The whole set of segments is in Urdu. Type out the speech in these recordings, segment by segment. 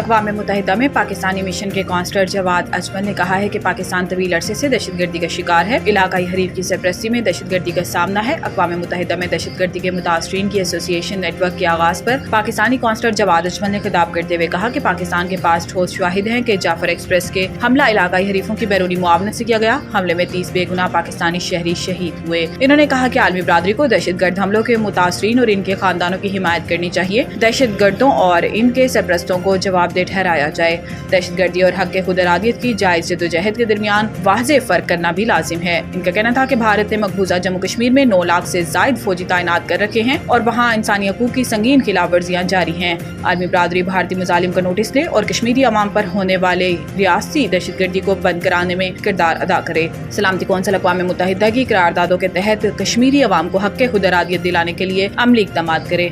اقوام متحدہ میں پاکستانی مشن کے کانسلر جواد اجمل نے کہا ہے کہ پاکستان طویل عرصے سے دہشت گردی کا شکار ہے، علاقائی حریف کی سرپرستی میں دہشت گردی کا سامنا ہے۔ اقوام متحدہ میں دہشت گردی کے متاثرین کی ایسوسی ایشن نیٹ ورک کے آغاز پر پاکستانی کانسلر جواد اجمل نے خطاب کرتے ہوئے کہا کہ پاکستان کے پاس ٹھوس شواہد ہیں کہ جعفر ایکسپریس کے حملہ علاقائی حریفوں کی بیرونی معاونت سے کیا گیا۔ حملے میں 30 بے گناہ پاکستانی شہری شہید ہوئے۔ انہوں نے کہا کہ عالمی برادری کو دہشت گرد حملوں کے متاثرین اور ان کے خاندانوں کی حمایت کرنی چاہیے۔ دہشت گردوں اور ان کے سرپرستوں کو جواب دہ ٹھہرایا جائے۔ دہشت گردی اور حق خود ارادیت کی جائز جدوجہد کے درمیان واضح فرق کرنا بھی لازم ہے۔ ان کا کہنا تھا کہ بھارت نے مقبوضہ جموں کشمیر میں 9 لاکھ سے زائد فوجی تعینات کر رکھے ہیں اور وہاں انسانی حقوق کی سنگین خلاف ورزیاں جاری ہیں۔ عالمی برادری بھارتی مظالم کا نوٹس لے اور کشمیری عوام پر ہونے والے ریاستی دہشت گردی کو بند کرانے میں کردار ادا کرے۔ سلامتی کونسل اقوام متحدہ کی قراردادوں کے تحت کشمیری عوام کو حق خود ارادیت دلانے کے لیے عملی اقدامات کرے۔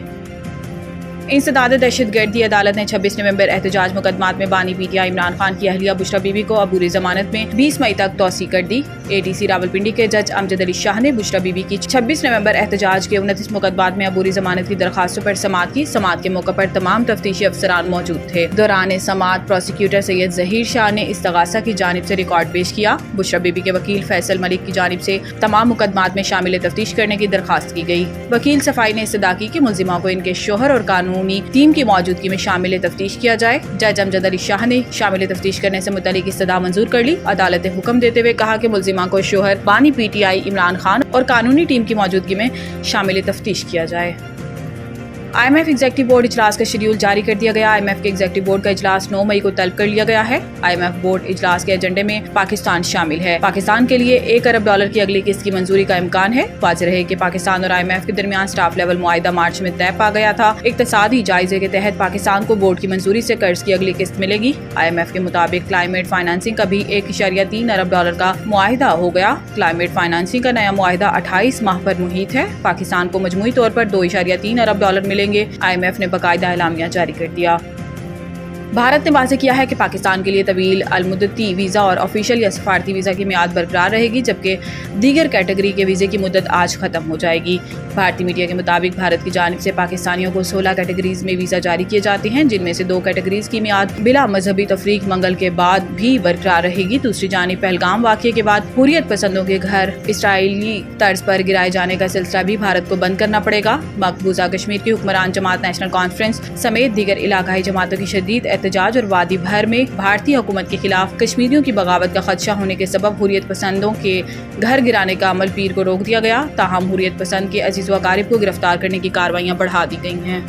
انسداد دہشت گردی عدالت نے 26 نومبر احتجاج مقدمات میں بانی P T I Imran Khan کی اہلیہ بشرا بی بی کو عبوری ضمانت میں 20 مئی تک توسیع کر دی۔ اے ٹی سی راولپنڈی کے جج امجد علی شاہ نے بشرا بی بی کی 26 نومبر احتجاج کے 29 مقدمات میں عبوری ضمانت کی درخواستوں پر سماعت کی۔ سماعت کے موقع پر تمام تفتیشی افسران موجود تھے۔ دوران سماعت پروسیکیوٹر سید ظہیر شاہ نے استغاثہ کی جانب سے ریکارڈ پیش کیا۔ بشرا بی بی کے وکیل فیصل ملک کی جانب سے تمام مقدمات میں شامل تفتیش کرنے کی درخواست کی گئی۔ وکیل صفائی نے استدعا کی کہ ملزمہ کو ان کے شوہر اور قانونی ٹیم کی موجودگی میں شامل تفتیش کیا جائے۔ جج امجد علی شاہ نے شامل تفتیش کرنے سے متعلق استدعا منظور کر لی۔ عدالت نے حکم دیتے ہوئے کہا کہ ملزمہ کو شوہر بانی P T I Imran Khan اور قانونی ٹیم کی موجودگی میں شامل تفتیش کیا جائے۔ I M F executive board اجلاس کا شیڈیول جاری کر دیا گیا۔ آئی ایم ایف کے ایگزیکٹو بورڈ کا اجلاس 9 مئی کو طلب کر لیا گیا ہے۔ آئی ایم ایف بورڈ اجلاس کے ایجنڈے میں پاکستان شامل ہے۔ پاکستان کے لیے $1 ارب کی اگلی قسط کی منظوری کا امکان ہے۔ واضح رہے کہ پاکستان اور آئی ایم ایف کے درمیان سٹاف لیول معاہدہ مارچ میں طے پا گیا تھا۔ اقتصادی جائزے کے تحت پاکستان کو بورڈ کی منظوری سے قرض کی اگلی قسط ملے گی۔ آئی ایم ایف کے مطابق کلائمیٹ فائنانسنگ کا بھی $1.3 ارب کا معاہدہ ہو گیا۔ کلائمیٹ فائنانسنگ کا نیا معاہدہ 28 ماہ پر محیط ہے۔ پاکستان کو مجموعی طور پر $2.3 ارب ملیں گے۔ آئی ایم ایف نے باقاعدہ اعلامیہ جاری کر دیا۔ بھارت نے واضح کیا ہے کہ پاکستان کے لیے طویل المدتی ویزا اور آفیشیل یا سفارتی ویزا کی میعاد برقرار رہے گی، جبکہ دیگر کیٹیگری کے ویزے کی مدت آج ختم ہو جائے گی۔ بھارتی میڈیا کے مطابق بھارت کی جانب سے پاکستانیوں کو 16 کیٹیگریز میں ویزا جاری کیے جاتے ہیں، جن میں سے 2 کیٹیگریز کی میعاد بلا مذہبی تفریق منگل کے بعد بھی برقرار رہے گی۔ دوسری جانب پہلگام واقعے کے بعد حریت پسندوں کے گھر اسرائیلی طرز پر گرائے جانے کا سلسلہ بھی بھارت کو بند کرنا پڑے گا۔ مقبوضہ کشمیر کی حکمران جماعت نیشنل کانفرنس سمیت دیگر علاقائی جماعتوں کی شدید احتجاج اور وادی بھر میں بھارتی حکومت کے خلاف کشمیریوں کی بغاوت کا خدشہ ہونے کے سبب حریت پسندوں کے گھر گرانے کا عمل پیر کو روک دیا گیا۔ تاہم حریت پسند کے عزیز و اقارب کو گرفتار کرنے کی کارروائیاں بڑھا دی گئی ہیں۔